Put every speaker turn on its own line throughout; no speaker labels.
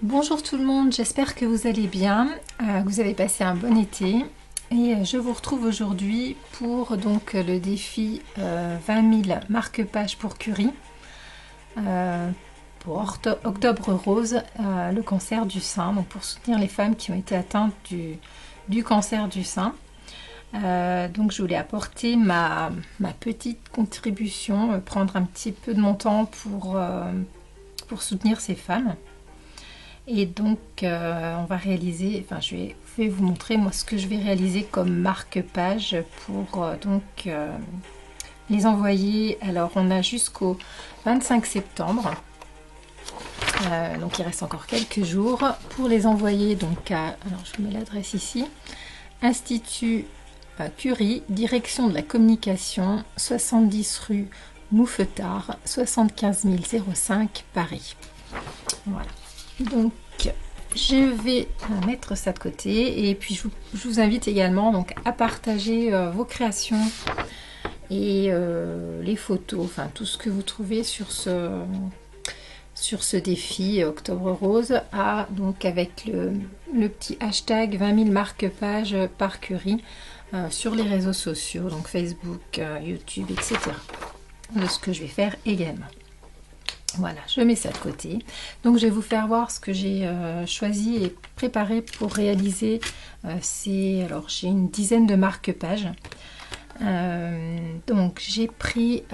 Bonjour tout le monde, j'espère que vous allez bien, que vous avez passé un bon été et je vous retrouve aujourd'hui pour donc le défi 20 000 marque-pages pour Curie pour Octobre Rose, le cancer du sein, donc pour soutenir les femmes qui ont été atteintes du cancer du sein. Donc je voulais apporter ma petite contribution, prendre un petit peu de mon temps pour soutenir ces femmes. Et donc on va réaliser, enfin je vais vous montrer moi ce que je vais réaliser comme marque-page pour les envoyer. Alors on a jusqu'au 25 septembre, donc il reste encore quelques jours pour les envoyer. Donc alors je vous mets l'adresse ici, Institut Curie, direction de la communication, 70 rue Mouffetard, 75 005 Paris. Voilà. Donc je vais mettre ça de côté et puis je vous invite également donc à partager vos créations et les photos, enfin tout ce que vous trouvez sur ce défi Octobre Rose, donc avec le petit hashtag 20 000 marque-pages par Curie sur les réseaux sociaux, donc Facebook, YouTube, etc. De ce que je vais faire également. Voilà, je mets ça de côté. Donc je vais vous faire voir ce que j'ai choisi et préparé pour réaliser. Alors j'ai une dizaine de marque-pages. Donc j'ai pris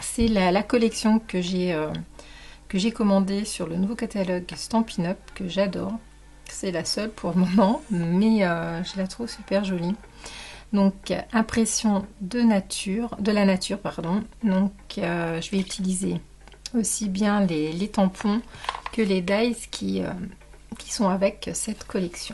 c'est la collection que j'ai commandée sur le nouveau catalogue Stampin' Up, que j'adore. C'est la seule pour le moment, mais je la trouve super jolie. Donc impression de la nature, pardon. Donc je vais utiliser aussi bien les tampons que les dies qui sont avec cette collection.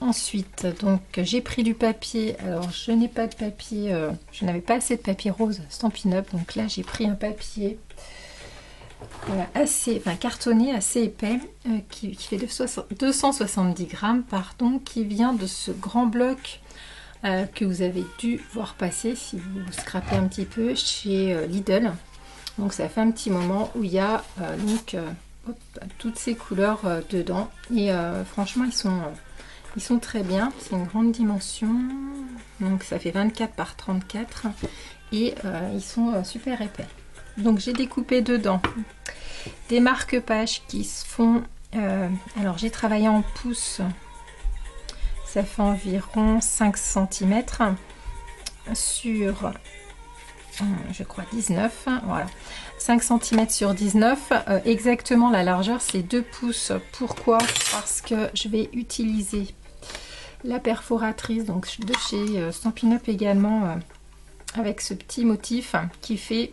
Ensuite, donc j'ai pris du papier. Alors je n'ai pas de papier, je n'avais pas assez de papier rose Stampin' Up, donc là j'ai pris un papier cartonné, assez épais, qui fait 270 grammes, pardon, qui vient de ce grand bloc que vous avez dû voir passer si vous scrapez un petit peu chez Lidl. Donc ça fait un petit moment où il y a toutes ces couleurs dedans, et franchement ils sont très bien. C'est une grande dimension, donc ça fait 24 par 34 et ils sont super épais. Donc j'ai découpé dedans des marque-pages qui se font, alors j'ai travaillé en pouces, ça fait environ 5 cm sur, je crois 19, voilà, 5 cm sur 19, exactement la largeur c'est 2 pouces. Pourquoi? Parce que je vais utiliser la perforatrice donc de chez Stampin' Up également, avec ce petit motif qui fait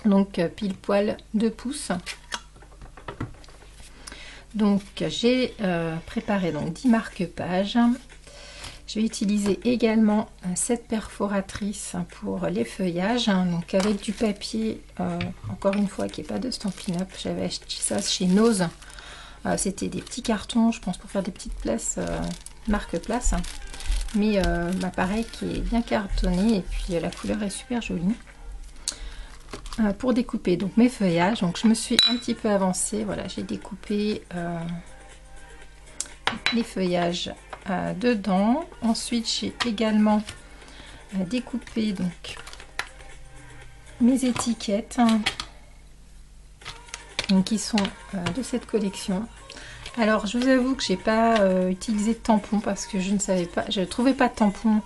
donc pile poil 2 pouces. Donc j'ai préparé donc 10 marque-pages. Je vais utiliser également cette perforatrice pour les feuillages, donc avec du papier, encore une fois qui n'est pas de Stampin' Up. J'avais acheté ça chez Nose. C'était des petits cartons, je pense, pour faire des petites places, marque-place, mais pareil, qui est bien cartonné, et puis la couleur est super jolie. Pour découper donc mes feuillages, donc je me suis un petit peu avancée, voilà, j'ai découpé les feuillages dedans. Ensuite j'ai également découpé donc mes étiquettes, donc qui sont de cette collection. Alors je vous avoue que j'ai pas utilisé de tampon parce que je ne trouvais pas de tampon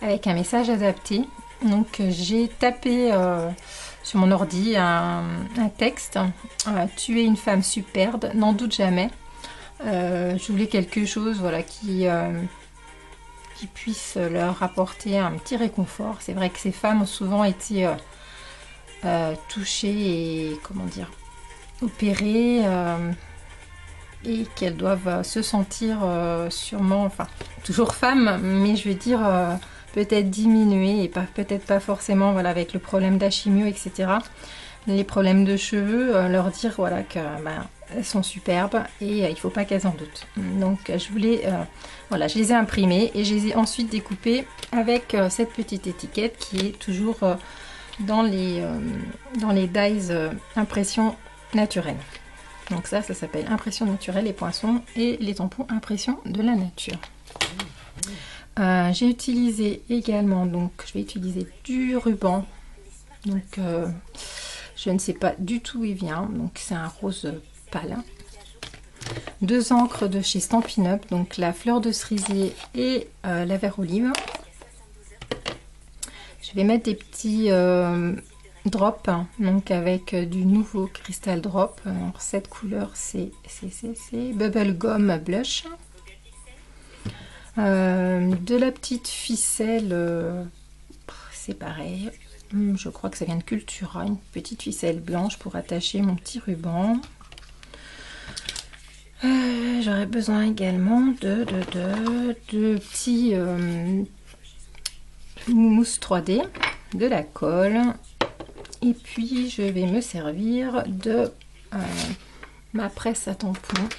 avec un message adapté. Donc j'ai tapé sur mon ordi un texte, tu es une femme superbe, n'en doute jamais. Je voulais quelque chose, voilà, qui puisse leur apporter un petit réconfort. C'est vrai que ces femmes ont souvent été touchées et, comment dire, opérées, et qu'elles doivent se sentir sûrement, enfin toujours femmes, mais je veux dire peut-être diminuées, et peut-être pas forcément, voilà, avec le problème d'Hashimoto, etc. Les problèmes de cheveux, leur dire voilà que elles sont superbes et il faut pas qu'elles en doutent. Donc je voulais, voilà, je les ai imprimées et je les ai ensuite découpées avec cette petite étiquette qui est toujours dans les dies impression naturelle. Donc ça s'appelle impression naturelle, les poinçons, et les tampons impression de la nature. J'ai utilisé également, donc je vais utiliser du ruban. Donc je ne sais pas du tout où il vient, donc c'est un rose pâle. 2 encres de chez Stampin' Up, donc la fleur de cerisier et la vert olive. Je vais mettre des petits drops, donc avec du nouveau Crystal Drop. Alors, cette couleur c'est Bubblegum Blush. De la petite ficelle, c'est pareil. Je crois que ça vient de Cultura, une petite ficelle blanche pour attacher mon petit ruban. J'aurais besoin également de petits mousse 3D, de la colle, et puis je vais me servir de ma presse à tampons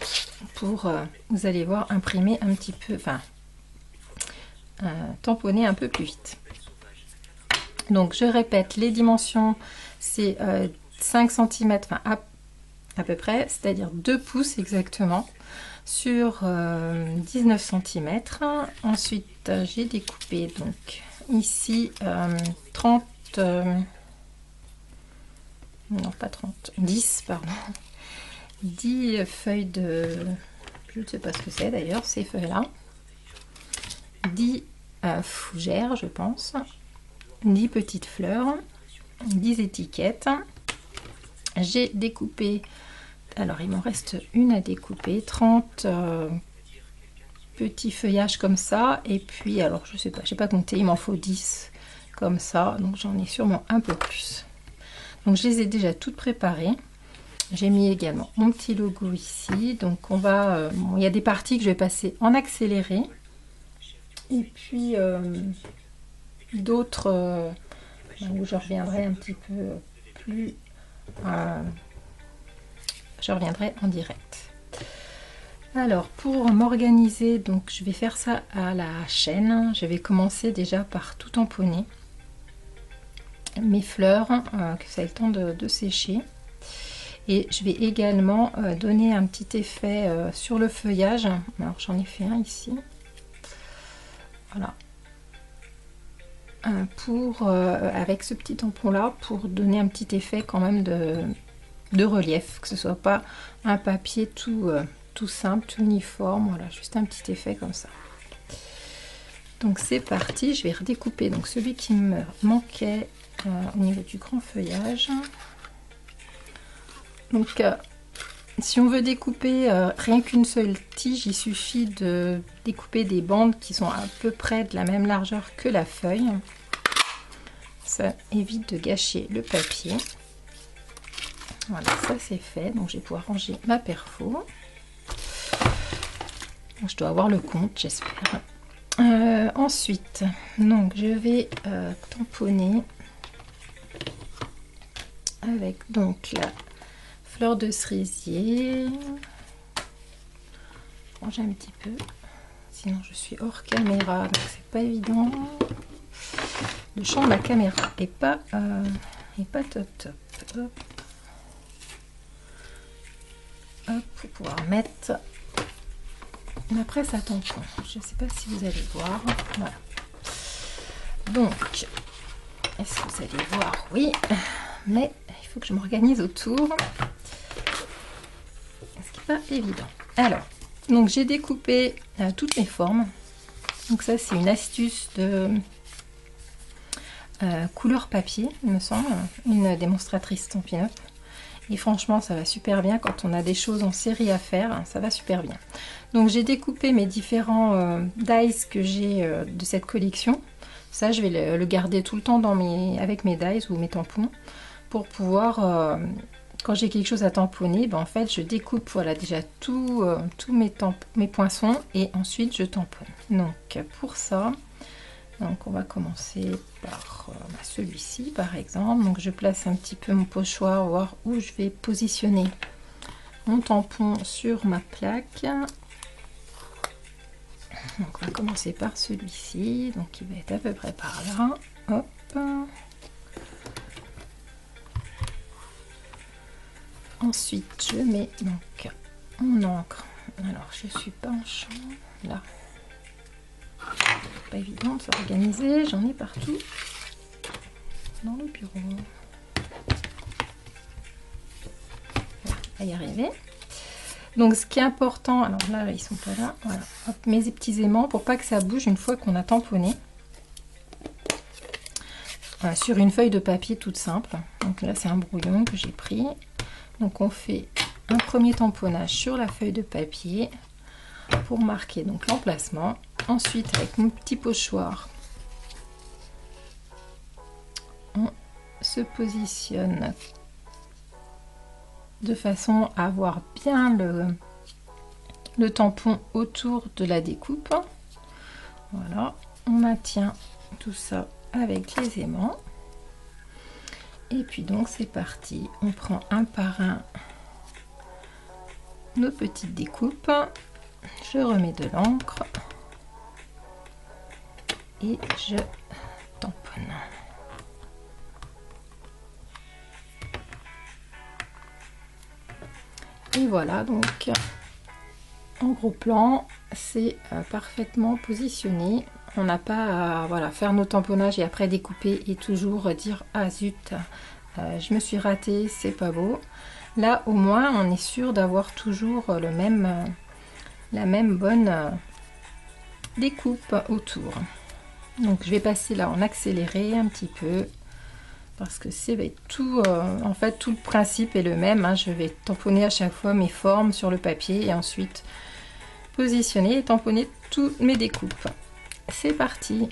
pour, vous allez voir, imprimer un petit peu, enfin tamponner un peu plus vite. Donc je répète, les dimensions c'est 5 cm, enfin à peu près, c'est-à-dire 2 pouces exactement, sur 19 cm. Ensuite j'ai découpé donc ici 30, non pas 30, 10 pardon, 10 feuilles de, je ne sais pas ce que c'est d'ailleurs ces feuilles là, 10 fougères je pense, 10 petites fleurs, 10 étiquettes. J'ai découpé, alors il m'en reste une à découper, 30 petits feuillages comme ça, et puis alors je sais pas, j'ai pas compté, il m'en faut 10 comme ça, donc j'en ai sûrement un peu plus. Donc je les ai déjà toutes préparées. J'ai mis également mon petit logo ici, donc on va, bon, il y a des parties que je vais passer en accéléré, et puis d'autres où je reviendrai un petit peu plus, je reviendrai en direct. Alors pour m'organiser, donc je vais faire ça à la chaîne. Je vais commencer déjà par tout tamponner mes fleurs, que ça ait le temps de sécher, et je vais également donner un petit effet sur le feuillage. Alors j'en ai fait un ici, voilà, pour avec ce petit tampon là, pour donner un petit effet quand même de relief, que ce soit pas un papier tout simple, tout uniforme, voilà, juste un petit effet comme ça. Donc c'est parti, je vais redécouper donc celui qui me manquait au niveau du grand feuillage. Donc si on veut découper rien qu'une seule tige, il suffit de découper des bandes qui sont à peu près de la même largeur que la feuille. Ça évite de gâcher le papier. Voilà, ça c'est fait, donc je vais pouvoir ranger ma perfo. Je dois avoir le compte, j'espère. Ensuite, donc je vais tamponner avec donc la fleur de cerisier. Ranger un petit peu, sinon je suis hors caméra, donc c'est pas évident. Le champ de la caméra est pas top top. Hop. Hop, pour pouvoir mettre ma presse à tampon. Je ne sais pas si vous allez voir. Voilà. Donc, est-ce que vous allez voir? Oui, mais il faut que je m'organise autour. Ce qui n'est pas évident. Alors, donc j'ai découpé toutes mes formes. Donc ça, c'est une astuce de couleur papier, il me semble, une démonstratrice Stampin' Up. Et franchement, ça va super bien quand on a des choses en série à faire, ça va super bien. Donc j'ai découpé mes différents dies que j'ai de cette collection. Ça, je vais le garder tout le temps avec mes dies ou mes tampons pour pouvoir, quand j'ai quelque chose à tamponner, ben, en fait, je découpe voilà, déjà tous mes poinçons et ensuite je tamponne. Donc pour ça, donc on va commencer par celui-ci par exemple. Donc je place un petit peu mon pochoir, voir où je vais positionner mon tampon sur ma plaque. Donc on va commencer par celui-ci, donc il va être à peu près par là. Hop. Ensuite, je mets donc mon encre. Alors, je suis pas en champ, là. Pas évident de s'organiser, j'en ai partout dans le bureau. Voilà, on va y arriver. Donc, ce qui est important, alors là, ils sont pas là. Voilà, hop, mes petits aimants pour pas que ça bouge une fois qu'on a tamponné. Voilà, sur une feuille de papier toute simple. Donc là, c'est un brouillon que j'ai pris. Donc, on fait un premier tamponnage sur la feuille de papier pour marquer donc l'emplacement. Ensuite, avec mon petit pochoir, on se positionne de façon à avoir bien le tampon autour de la découpe. Voilà, on maintient tout ça avec les aimants. Et puis donc c'est parti, on prend un par un nos petites découpes, je remets de l'encre et je tamponne. Et voilà, donc en gros plan, c'est parfaitement positionné. On n'a pas à voilà, faire nos tamponnages et après découper et toujours dire ah zut, je me suis ratée, c'est pas beau. Là au moins on est sûr d'avoir toujours la même bonne découpe autour. Donc je vais passer là en accéléré un petit peu parce que c'est tout, en fait tout le principe est le même. Hein. Je vais tamponner à chaque fois mes formes sur le papier et ensuite positionner et tamponner toutes mes découpes. C'est parti.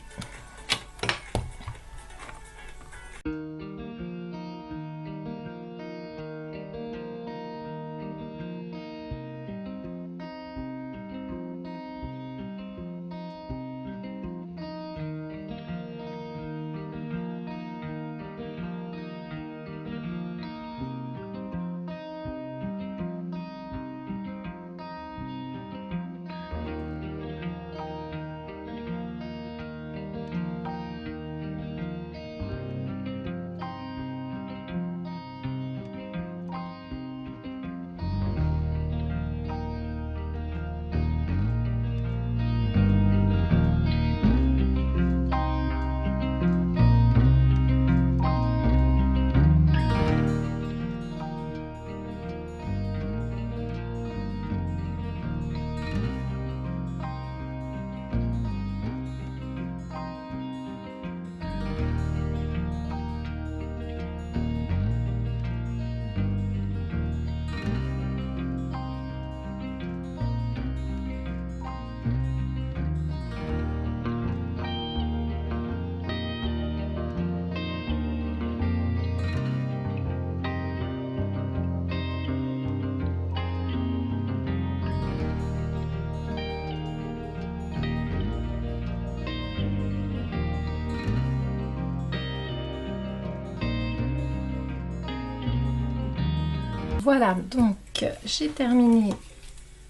Voilà, donc j'ai terminé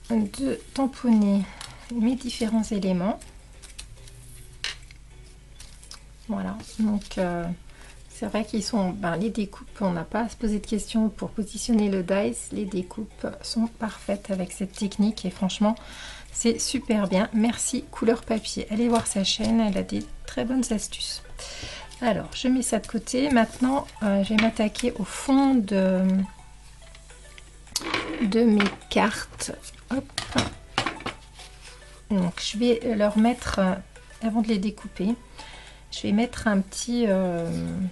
de tamponner mes différents éléments. Voilà, donc c'est vrai qu'ils sont, les découpes, on n'a pas à se poser de questions pour positionner le dice. Les découpes sont parfaites avec cette technique et franchement, c'est super bien. Merci Couleur Papier. Allez voir sa chaîne, elle a des très bonnes astuces. Alors, je mets ça de côté. Maintenant, je vais m'attaquer au fond de mes cartes. Hop. Donc je vais leur mettre, avant de les découper, je vais mettre un petit,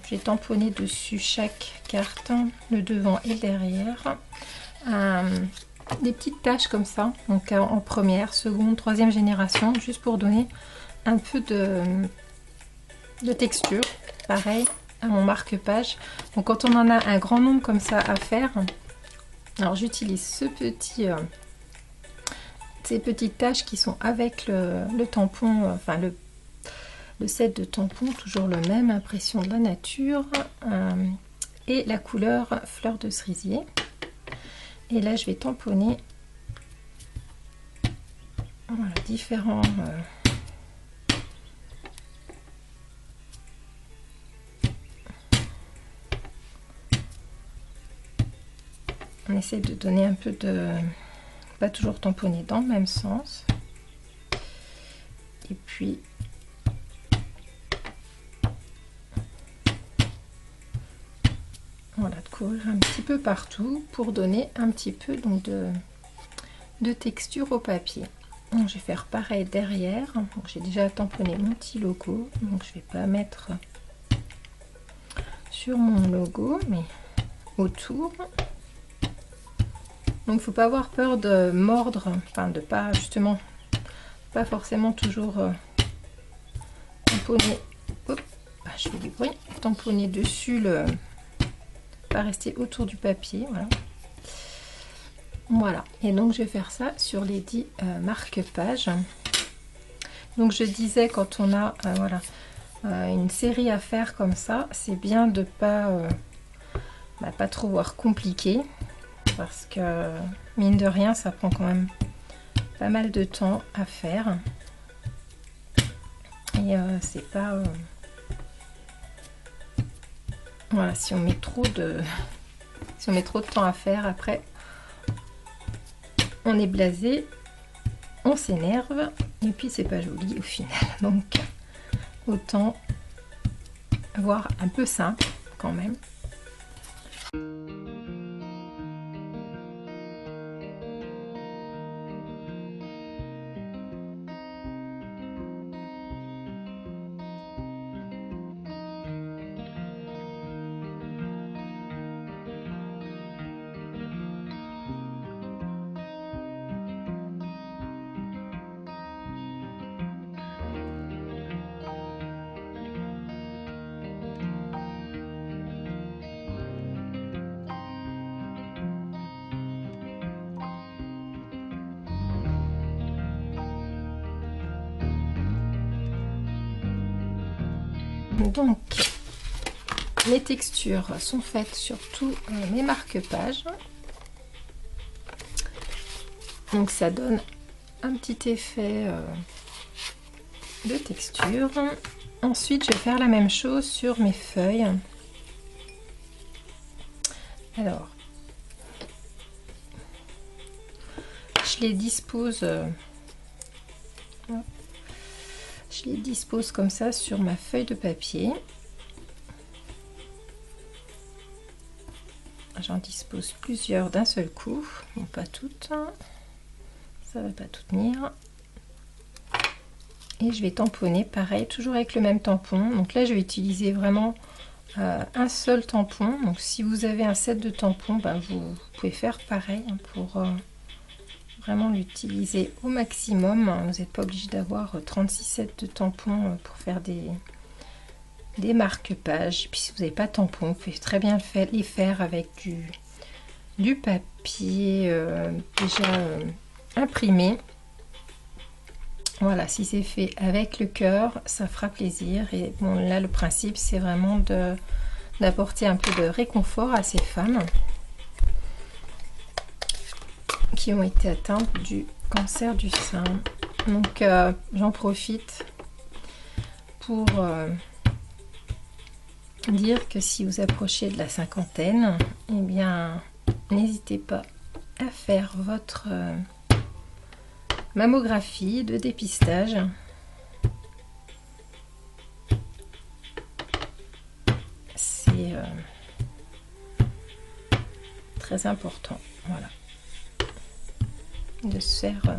j'ai tamponné dessus chaque carte, le devant et le derrière, des petites taches comme ça, donc en première, seconde, troisième génération, juste pour donner un peu de texture, pareil à mon marque-page. Donc quand on en a un grand nombre comme ça à faire, alors j'utilise ces petites taches qui sont avec le tampon, enfin le set de tampons, toujours le même, impression de la nature, et la couleur fleur de cerisier. Et là je vais tamponner voilà, différents On essaie de donner un peu de... pas toujours tamponner dans le même sens. Et puis... voilà, de couvrir un petit peu partout pour donner un petit peu donc de texture au papier. Donc, je vais faire pareil derrière. J'ai déjà tamponné mon petit logo, donc je vais pas mettre sur mon logo, mais autour. Donc, il faut pas avoir peur de mordre, enfin de pas justement, pas forcément toujours tamponner. Hop, je fais du bruit. Tamponner dessus le, pas rester autour du papier, voilà. Voilà, et donc je vais faire ça sur les 10 marque-pages. Donc je disais, quand on a voilà, une série à faire comme ça, c'est bien de pas trop voir compliqué, parce que mine de rien ça prend quand même pas mal de temps à faire, et c'est pas voilà, si on met trop de temps à faire, après on est blasé, on s'énerve, et puis c'est pas joli au final. Donc autant voir un peu simple quand même. Donc les textures sont faites sur tous mes marque-pages, donc ça donne un petit effet de texture. Ensuite je vais faire la même chose sur mes feuilles. Alors je les dispose comme ça sur ma feuille de papier. J'en dispose plusieurs d'un seul coup, bon, pas toutes, ça va pas tout tenir. Et je vais tamponner pareil, toujours avec le même tampon. Donc là je vais utiliser vraiment un seul tampon. Donc si vous avez un set de tampons, vous pouvez faire pareil pour vraiment l'utiliser au maximum. Vous n'êtes pas obligé d'avoir 36 sets de tampons pour faire des marque-pages. Puis si vous n'avez pas de tampons, vous pouvez très bien les faire avec du papier déjà imprimé. Voilà, si c'est fait avec le cœur, ça fera plaisir. Et bon, là le principe c'est vraiment d'apporter un peu de réconfort à ces femmes qui ont été atteintes du cancer du sein. Donc j'en profite pour dire que si vous approchez de la cinquantaine, eh bien n'hésitez pas à faire votre mammographie de dépistage. C'est très important, voilà, de se faire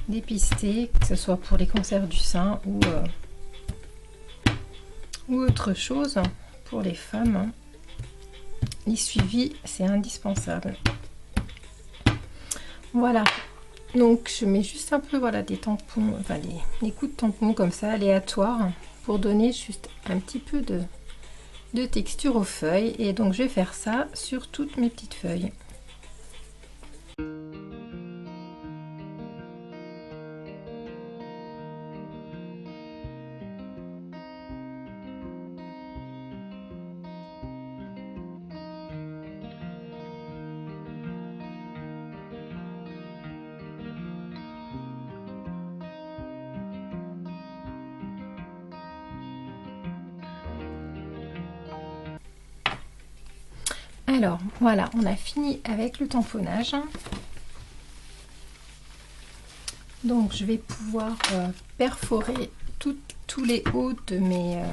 dépister, que ce soit pour les cancers du sein ou autre chose pour les femmes. Les suivis, c'est indispensable. Voilà, donc je mets juste un peu, voilà, des tampons, enfin des coups de tampons comme ça aléatoires pour donner juste un petit peu de texture aux feuilles. Et donc je vais faire ça sur toutes mes petites feuilles. Alors voilà, on a fini avec le tamponnage. Donc je vais pouvoir perforer tous les hauts de mes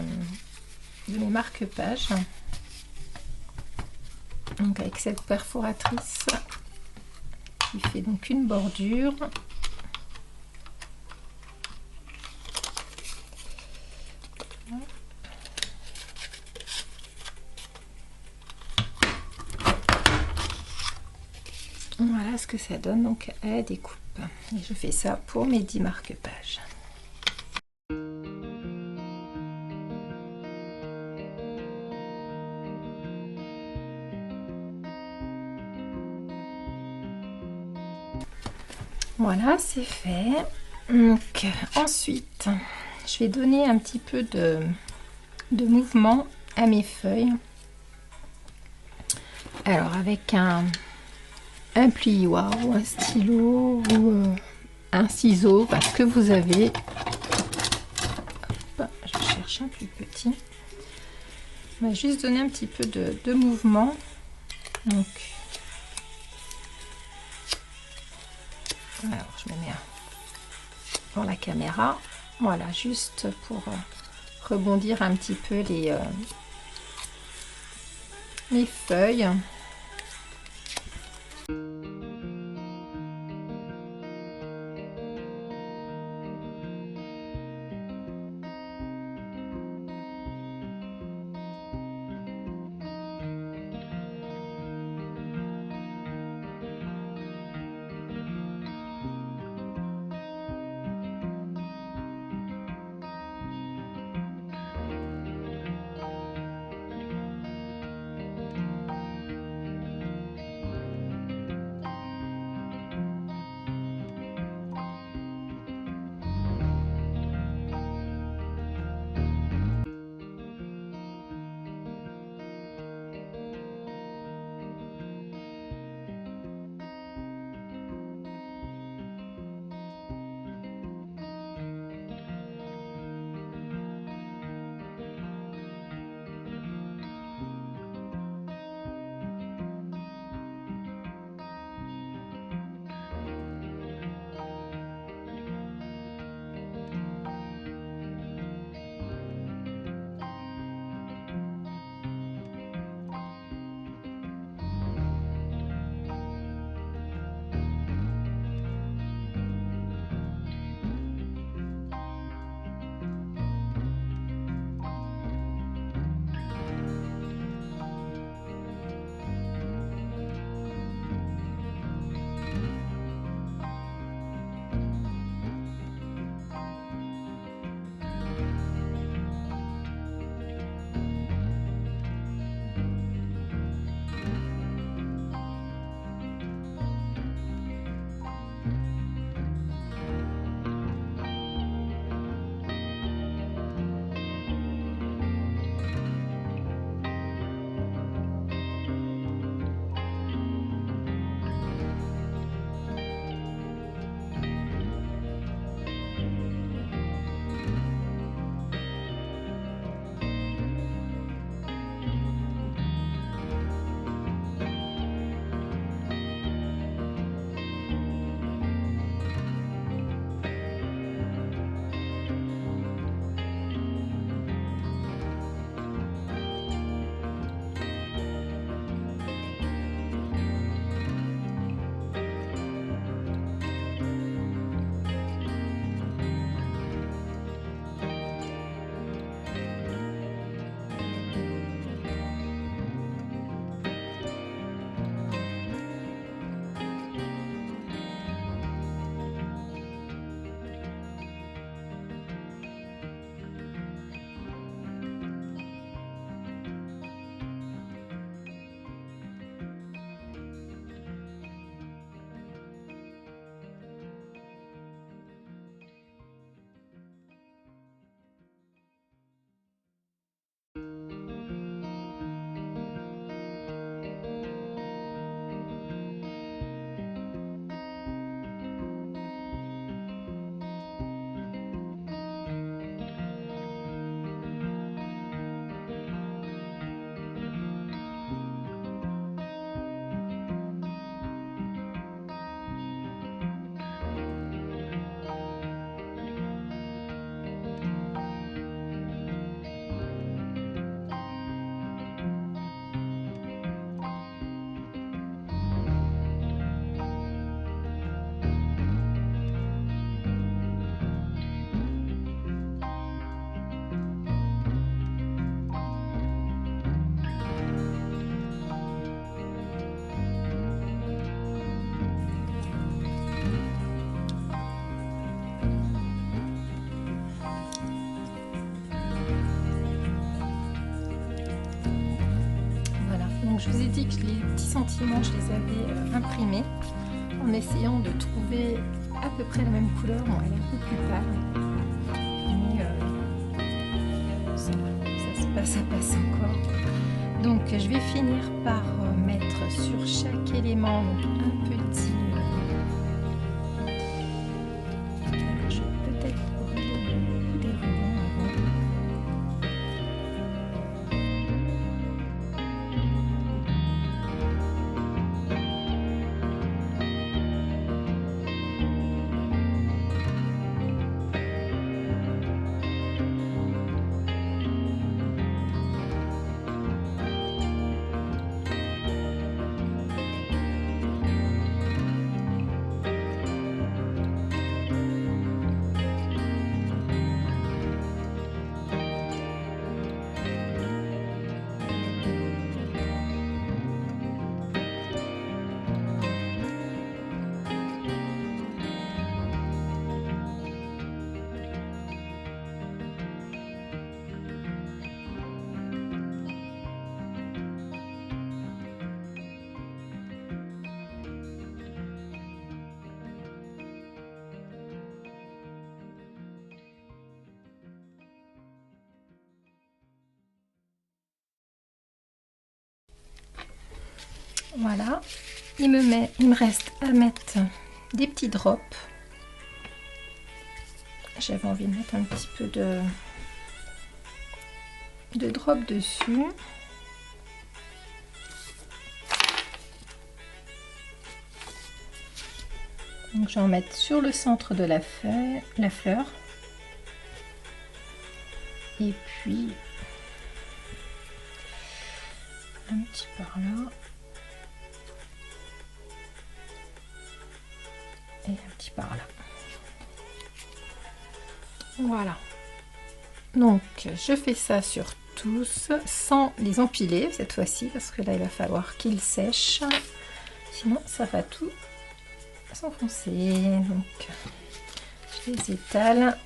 marque-pages. Donc avec cette perforatrice qui fait donc une bordure. Voilà ce que ça donne donc à la découpe. Et je fais ça pour mes 10 marque-pages. Voilà, c'est fait. Donc ensuite, je vais donner un petit peu de mouvement à mes feuilles. Alors avec un plioir ou un stylo ou un ciseau, parce que vous avez. Hop, je cherche un plus petit. On va juste donner un petit peu de mouvement. Donc, alors je me mets pour la caméra. Voilà, juste pour rebondir un petit peu les feuilles. je vous ai dit que les petits sentiments, je les avais imprimés en essayant de trouver à peu près la même couleur. Bon, elle est un peu plus pâle, mais ça passe encore. Donc je vais finir par mettre sur chaque élément un petit... je vais peut-être brûler des rubans avant. Voilà, il me reste à mettre des petits drops. J'avais envie de mettre un petit peu de drops dessus. Donc je vais en mettre sur le centre de la fleur. Et puis un petit par là. Et un petit par là. Voilà. Donc je fais ça sur tous sans les empiler cette fois-ci parce que là il va falloir qu'ils sèchent. Sinon ça va tout s'enfoncer. Donc je les étale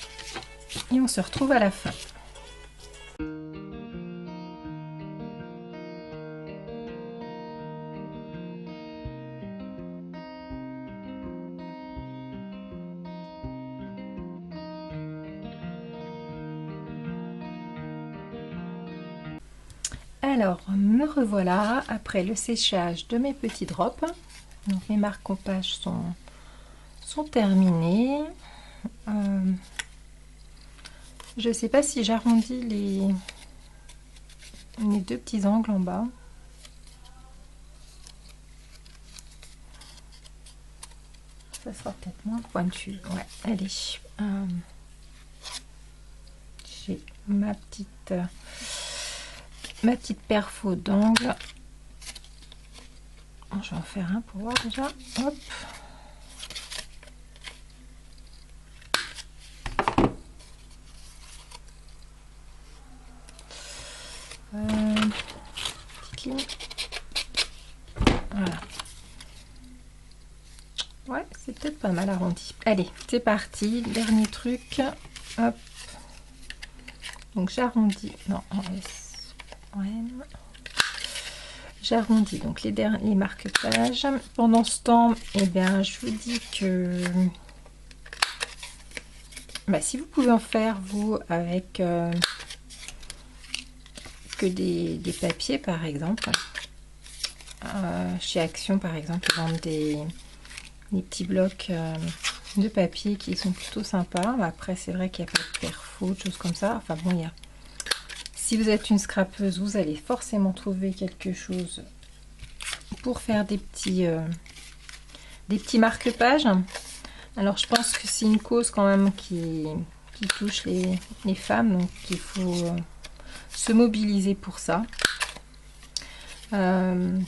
et on se retrouve à la fin. Alors, me revoilà après le séchage de mes petits drops. Donc, mes marque-pages sont terminés. Je ne sais pas si j'arrondis les deux petits angles en bas. Ça sera peut-être moins pointu. Ouais, allez. J'ai ma petite perfo d'angle. Je vais en faire un pour voir déjà. Hop. Petite ligne. Voilà. Ouais, c'est peut-être pas mal arrondi. Allez, c'est parti. Dernier truc. Hop. Donc j'arrondis. Non, on laisse. Ouais. J'arrondis donc les marque-pages. Pendant ce temps, eh bien, je vous dis que si vous pouvez en faire vous avec que des papiers par exemple, chez Action par exemple, ils vendent des petits blocs de papier qui sont plutôt sympas. Après c'est vrai qu'il n'y a pas de perfo, de choses comme ça. Enfin bon, il y a... Si vous êtes une scrapeuse, vous allez forcément trouver quelque chose pour faire des petits marque-pages. Alors je pense que c'est une cause quand même qui touche les femmes, donc il faut se mobiliser pour ça. Les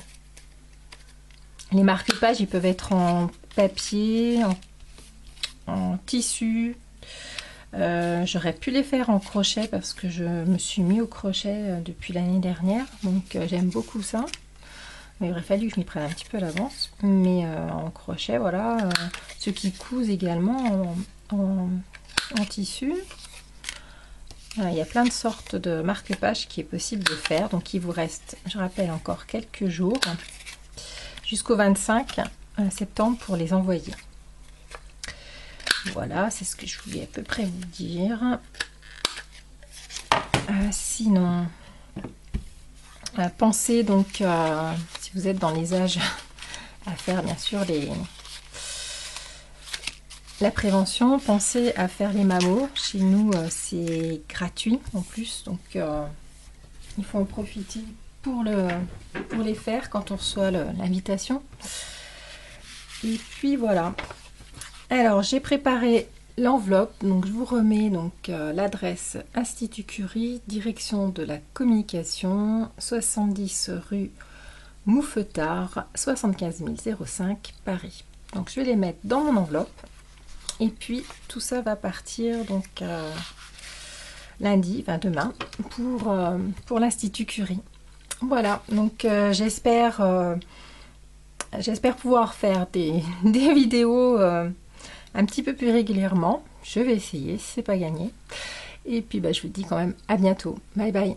marque-pages, ils peuvent être en papier, en tissu. J'aurais pu les faire en crochet parce que je me suis mis au crochet depuis l'année dernière, donc j'aime beaucoup ça. Mais il aurait fallu que je m'y prenne un petit peu à l'avance. Mais en crochet, voilà. Ceux qui cousent également en tissu. Voilà, il y a plein de sortes de marque-pages qui est possible de faire. Donc il vous reste, je rappelle, encore quelques jours jusqu'au 25 septembre pour les envoyer. Voilà, c'est ce que je voulais à peu près vous dire. Sinon, pensez donc, si vous êtes dans les âges, à faire bien sûr la prévention, pensez à faire les mammos. Chez nous, c'est gratuit en plus, donc il faut en profiter pour les faire quand on reçoit l'invitation. Et puis voilà. Alors, j'ai préparé l'enveloppe, donc je vous remets donc l'adresse Institut Curie, direction de la communication, 70 rue Mouffetard, 75 005 Paris. Donc je vais les mettre dans mon enveloppe et puis tout ça va partir donc lundi, enfin demain, pour l'Institut Curie. Voilà, donc j'espère pouvoir faire des vidéos un petit peu plus régulièrement. Je vais essayer, c'est pas gagné. Et puis je vous dis quand même à bientôt. Bye bye.